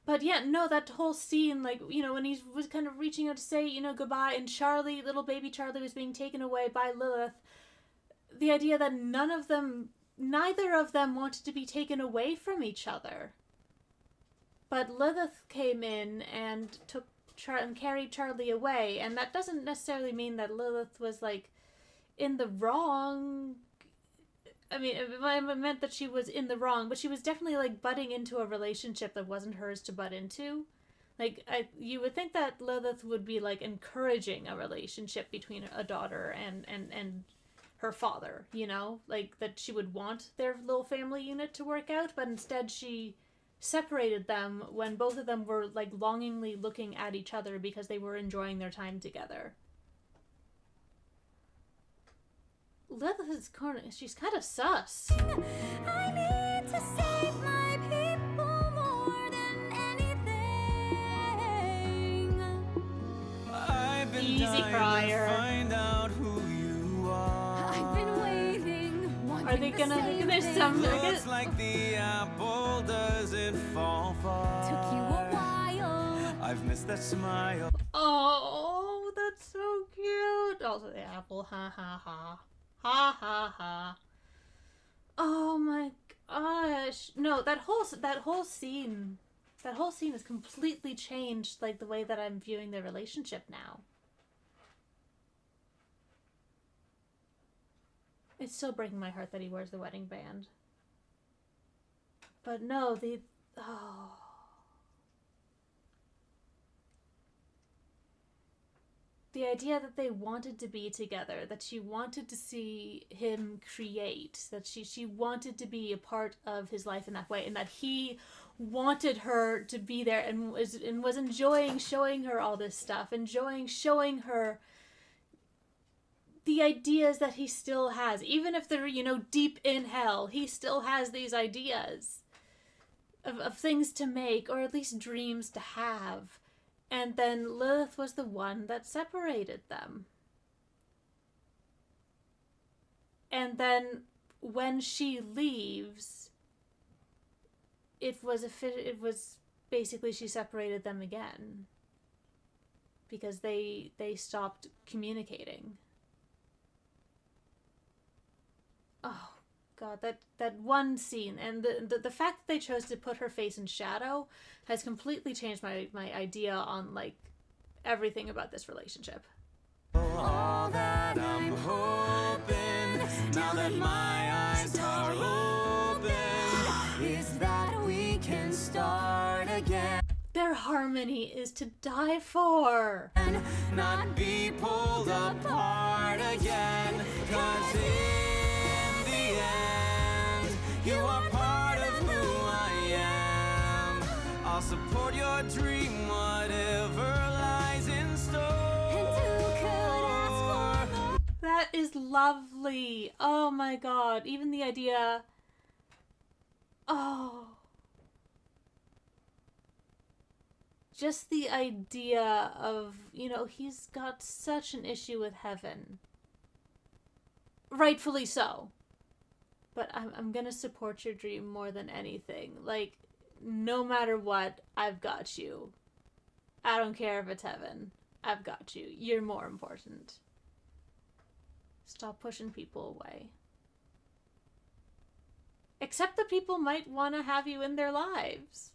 But yeah, no, that whole scene, like, you know, when he was kind of reaching out to say, you know, goodbye, and Charlie, little baby Charlie, was being taken away by Lilith, the idea that neither of them wanted to be taken away from each other. But Lilith came in and carried Charlie away, and that doesn't necessarily mean that Lilith was, like, in the wrong... I mean, it meant that she was in the wrong, but she was definitely, like, butting into a relationship that wasn't hers to butt into. Like, you would think that Lilith would be, like, encouraging a relationship between a daughter and her father, you know? Like, that she would want their little family unit to work out, but instead she separated them when both of them were, like, longingly looking at each other because they were enjoying their time together. Lilith is she's kind of sus. I need to save my people more than anything. I've been Easy dying crier. to find out who you are. I've been waiting. Are they gonna? There's some. Looks like the apple doesn't fall far. Took you a while. I've missed that smile. Oh Oh, that's so cute. Also the apple, ha ha ha. Ha ha ha. Oh my gosh. No, that whole scene has completely changed like the way that I'm viewing their relationship now. It's still breaking my heart that he wears the wedding band. But no, the idea that they wanted to be together, that she wanted to see him create, that she wanted to be a part of his life in that way, and that he wanted her to be there and was enjoying showing her all this stuff, enjoying showing her the ideas that he still has. Even if they're, deep in hell, he still has these ideas of things to make, or at least dreams to have. And then Lilith was the one that separated them. And then when she leaves, it was basically she separated them again. Because they stopped communicating. Oh God, that one scene, and the fact that they chose to put her face in shadow has completely changed my idea on like everything about this relationship. All that I'm hoping, now that my eyes are open, is that we can start again. Their harmony is to die for. And not be pulled apart again, 'cause in the end, you are part of who I am. I'll support your dream, whatever lies in store. That is lovely. Oh my God. Even the idea. Oh. Just the idea of, he's got such an issue with heaven. Rightfully so. But I'm gonna support your dream more than anything. Like, no matter what, I've got you. I don't care if it's heaven. I've got you. You're more important. Stop pushing people away. Except that people might want to have you in their lives.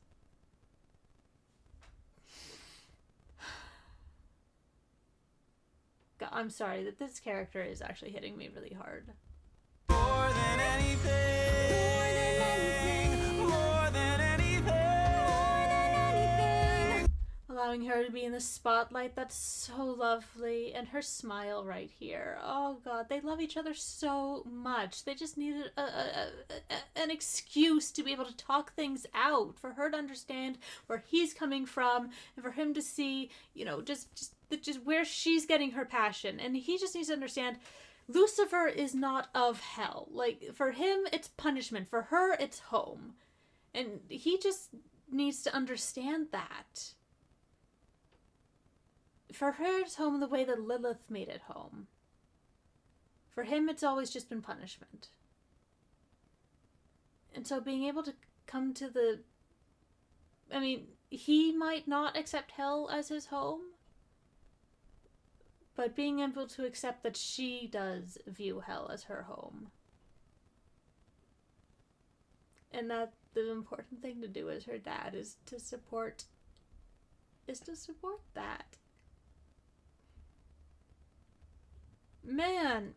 God, I'm sorry that this character is actually hitting me really hard. More than anything, more than anything, more than anything. Allowing her to be in the spotlight, that's so lovely. And her smile right here. Oh God, they love each other so much. They just needed an excuse to be able to talk things out, for her to understand where he's coming from, and for him to see, just where she's getting her passion. And he just needs to understand Lucifer is not of hell. Like, for him, it's punishment. For her, it's home. And he just needs to understand that. For her, it's home the way that Lilith made it home. For him, it's always just been punishment. And so being able to come to he might not accept hell as his home, but being able to accept that she does view hell as her home. And that the important thing to do as her dad is to support that. Man,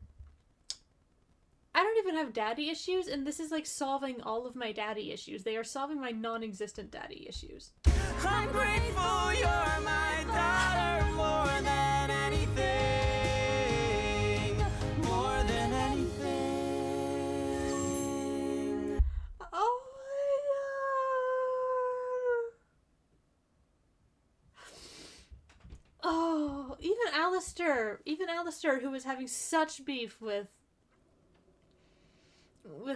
I don't even have daddy issues, and this is like solving all of my daddy issues. They are solving my non-existent daddy issues. I'm grateful you're my daughter more than anything, more than anything. Oh my God. Oh, even Alastor, who was having such beef with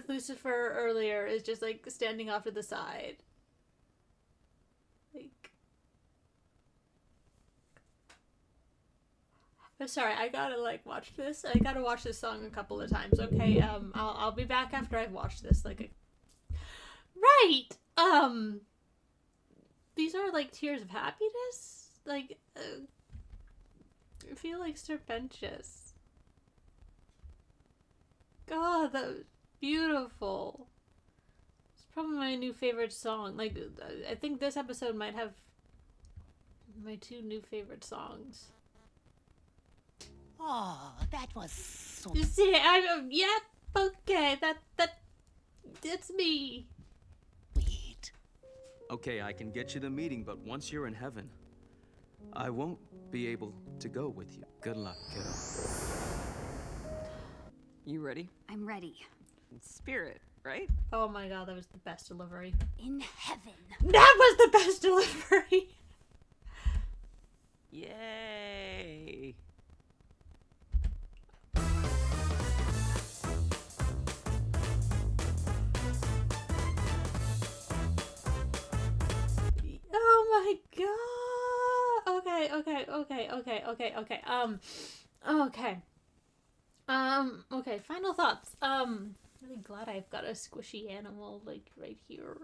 Lucifer earlier, is just like standing off to the side. Like, I'm sorry, I gotta watch this. I gotta watch this song a couple of times. Okay, I'll be back after I've watched this. Right. These are like tears of happiness. feel like Serpentious. God, that was beautiful. It's probably my new favorite song. Like, I think this episode might have my 2 new favorite songs. Oh, that was so... You see, I'm, yep, okay, that's me. sweet. Okay, I can get you the meeting, but once you're in heaven, I won't be able to go with you. Good luck, kiddo. You ready? I'm ready. Spirit, right? Oh my god, that was the best delivery. In heaven. That was the best delivery! Yay! Oh my god! Okay, final thoughts. Really glad I've got a squishy animal, like, right here.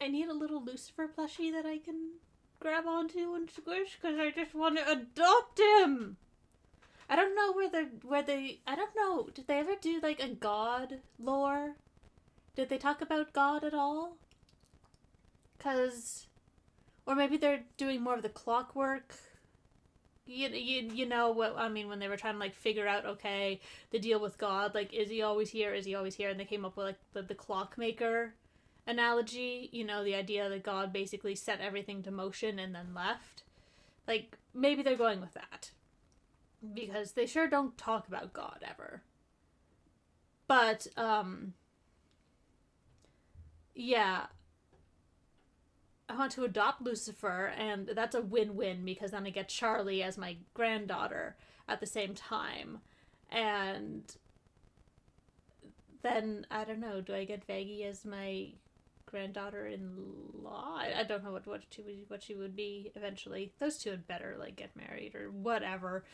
I need a little Lucifer plushie that I can grab onto and squish, because I just want to adopt him! I don't know I don't know, did they ever do, like, a god lore? Did they talk about God at all? Or maybe they're doing more of the clockwork. You know what I mean, when they were trying to, like, figure out, okay, the deal with God, like, is he always here? Is he always here? And they came up with, like, the clockmaker analogy. You know, the idea that God basically set everything to motion and then left. Like, maybe they're going with that. Because they sure don't talk about God ever. But, yeah. I want to adopt Lucifer, and that's a win-win, because then I get Charlie as my granddaughter at the same time. And then, I don't know, do I get Vaggie as my granddaughter-in-law? I don't know what she would be eventually. Those two had better, like, get married or whatever.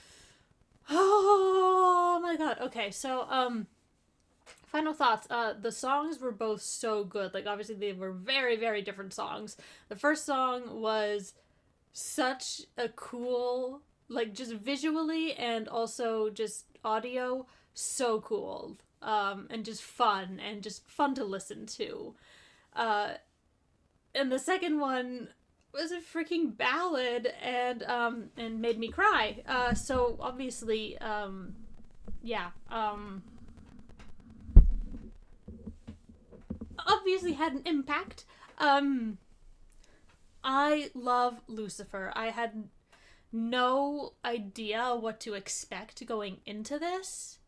Oh my god. Okay, so, final thoughts. The songs were both so good. Like, obviously they were very, very different songs. The first song was such a cool, like, just visually and also just audio, so cool. And just fun to listen to. And the second one was a freaking ballad and made me cry. So obviously, yeah, obviously had an impact. I love Lucifer. I had no idea what to expect going into this.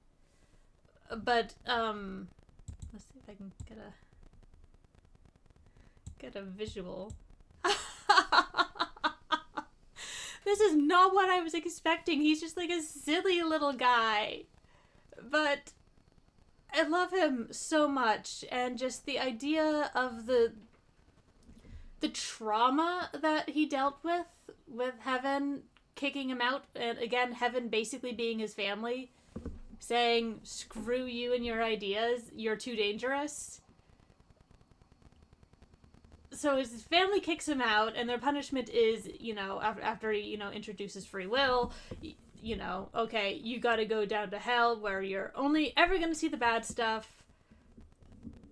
But, let's see if I can get a visual. This is not what I was expecting. He's just like a silly little guy. But I love him so much, and just the idea of the trauma that he dealt with heaven kicking him out, and again, heaven basically being his family, saying, screw you and your ideas, you're too dangerous. So his family kicks him out, and their punishment is, you know, after he, you know, introduces free will, you know, okay, you gotta go down to hell where you're only ever gonna see the bad stuff.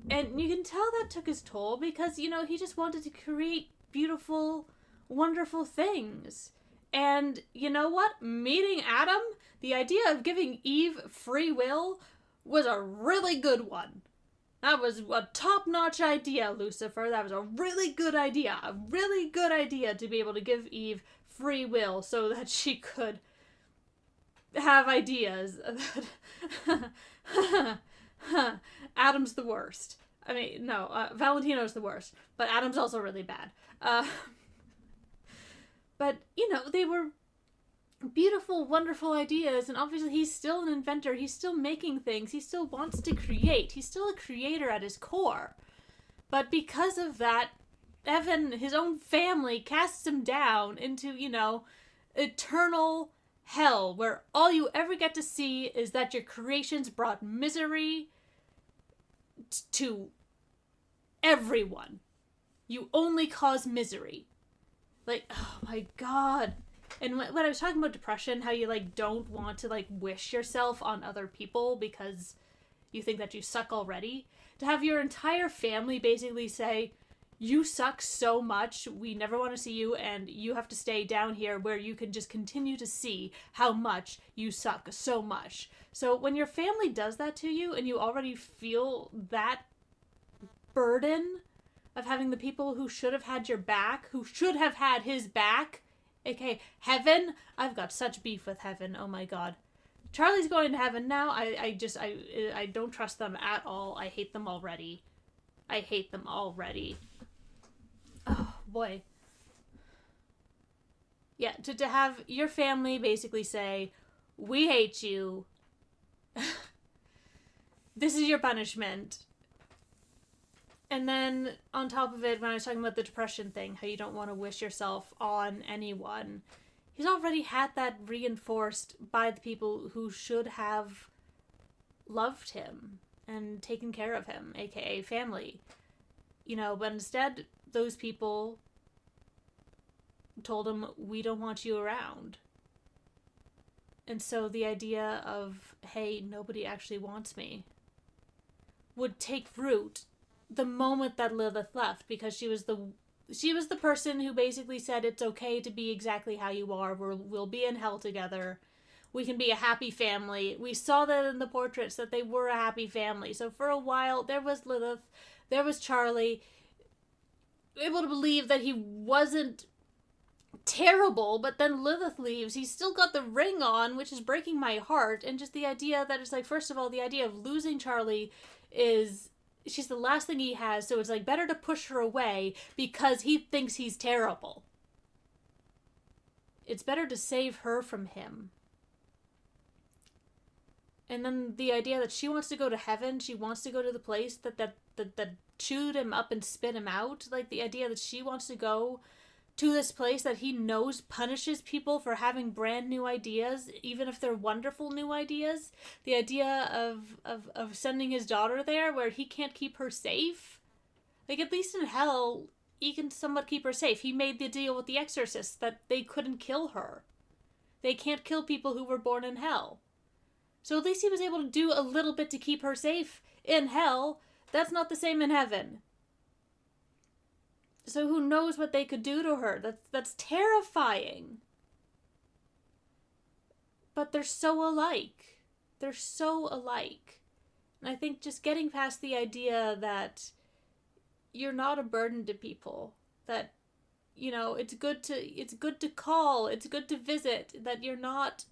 And you can tell that took his toll because, you know, he just wanted to create beautiful, wonderful things. And you know what? Meeting Adam, the idea of giving Eve free will was a really good one. That was a top-notch idea, Lucifer. That was a really good idea. A really good idea to be able to give Eve free will so that she could have ideas. Adam's the worst. I mean, no, Valentino's the worst, but Adam's also really bad. But, you know, they were beautiful, wonderful ideas, and obviously he's still an inventor, he's still making things, he still wants to create, he's still a creator at his core. But because of that, Evan, his own family, casts him down into, you know, eternal hell, where all you ever get to see is that your creations brought misery to everyone. You only cause misery. Like, oh my god. And when I was talking about depression, how you, like, don't want to, like, wish yourself on other people because you think that you suck already, to have your entire family basically say, you suck so much, we never want to see you, and you have to stay down here where you can just continue to see how much you suck so much. So when your family does that to you, and you already feel that burden of having the people who should have had your back, who should have had his back, aka heaven. I've got such beef with heaven, oh my god. Charlie's going to heaven now. I don't trust them at all. I hate them already. I hate them already. Oh, boy. Yeah, to have your family basically say, we hate you. This is your punishment. And then, on top of it, when I was talking about the depression thing, how you don't want to wish yourself on anyone, he's already had that reinforced by the people who should have loved him and taken care of him, aka family. You know, but instead, those people told him, we don't want you around. And so the idea of, hey, nobody actually wants me, would take root the moment that Lilith left, because she was the person who basically said, it's okay to be exactly how you are. We'll be in hell together. We can be a happy family. We saw that in the portraits, that they were a happy family. So for a while, there was Lilith, there was Charlie, able to believe that he wasn't terrible, but then Lilith leaves. He's still got the ring on, which is breaking my heart. And just the idea that it's like, first of all, the idea of losing Charlie is, she's the last thing he has, so it's like better to push her away because he thinks he's terrible. It's better to save her from him. And then the idea that she wants to go to heaven, she wants to go to the place that chewed him up and spit him out. Like, the idea that she wants to go to this place that he knows punishes people for having brand new ideas, even if they're wonderful new ideas. The idea of sending his daughter there where he can't keep her safe. Like, at least in hell, he can somewhat keep her safe. He made the deal with the exorcists that they couldn't kill her. They can't kill people who were born in hell. So at least he was able to do a little bit to keep her safe in hell. That's not the same in heaven. So who knows what they could do to her? That's terrifying. But they're so alike. They're so alike. And I think just getting past the idea that you're not a burden to people, that, you know, it's good to call, it's good to visit, that you're not,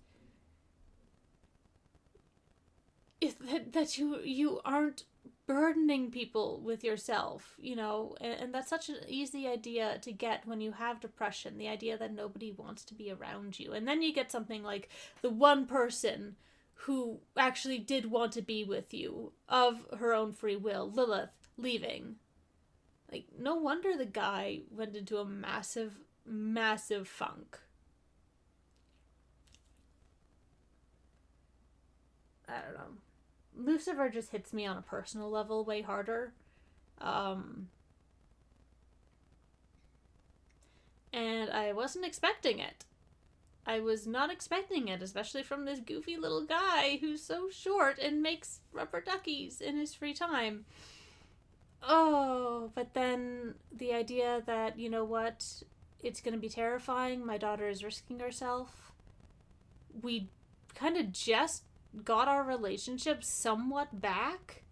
that you aren't burdening people with yourself, you know, and that's such an easy idea to get when you have depression, the idea that nobody wants to be around you. And then you get something like the one person who actually did want to be with you of her own free will, Lilith, leaving. Like, no wonder the guy went into a massive, massive funk. I don't know. Lucifer just hits me on a personal level way harder. And I wasn't expecting it. I was not expecting it, especially from this goofy little guy who's so short and makes rubber duckies in his free time. Oh, but then the idea that, you know what, it's going to be terrifying. My daughter is risking herself. We kind of just got our relationship somewhat back,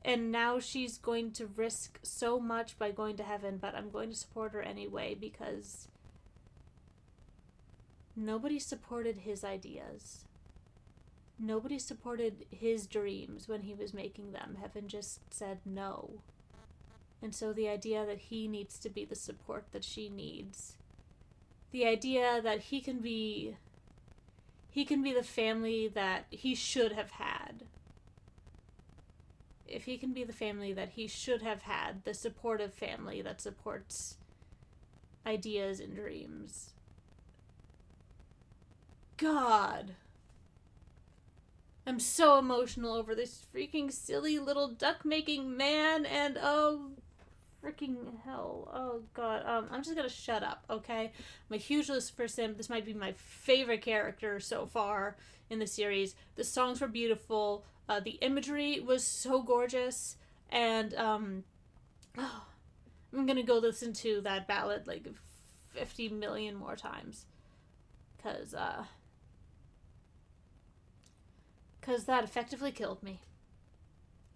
and now she's going to risk so much by going to heaven, but I'm going to support her anyway because nobody supported his ideas. Nobody supported his dreams when he was making them. Heaven just said no. And so the idea that he needs to be the support that she needs, the idea that he can be the family that he should have had. If he can be the family that he should have had, the supportive family that supports ideas and dreams. God. I'm so emotional over this freaking silly little duck-making man, and oh, freaking hell. Oh god. I'm just gonna shut up, okay? I'm a huge Lucifer simp. This might be my favorite character so far in the series. The songs were beautiful. The imagery was so gorgeous. And I'm gonna go listen to that ballad like 50 million more times. Cause that effectively killed me.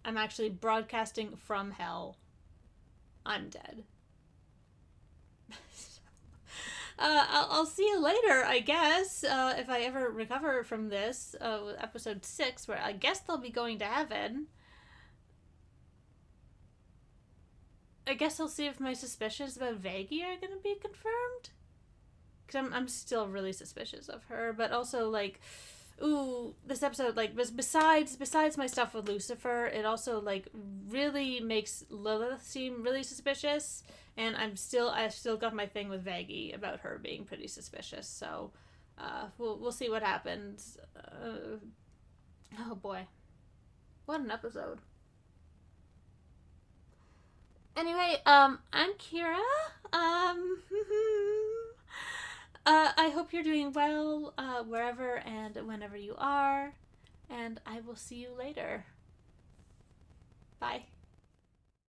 I'm actually broadcasting from hell. I'm dead. I'll see you later, I guess, if I ever recover from this, with episode 6, where I guess they'll be going to heaven. I guess I'll see if my suspicions about Vaggie are gonna be confirmed. Because I'm still really suspicious of her, but also, like, ooh, this episode, like, besides my stuff with Lucifer, it also, like, really makes Lilith seem really suspicious, and I still got my thing with Vaggie about her being pretty suspicious, so, we'll see what happens. Oh boy. What an episode. Anyway, I'm Kira, I hope you're doing well, wherever and whenever you are, and I will see you later. Bye.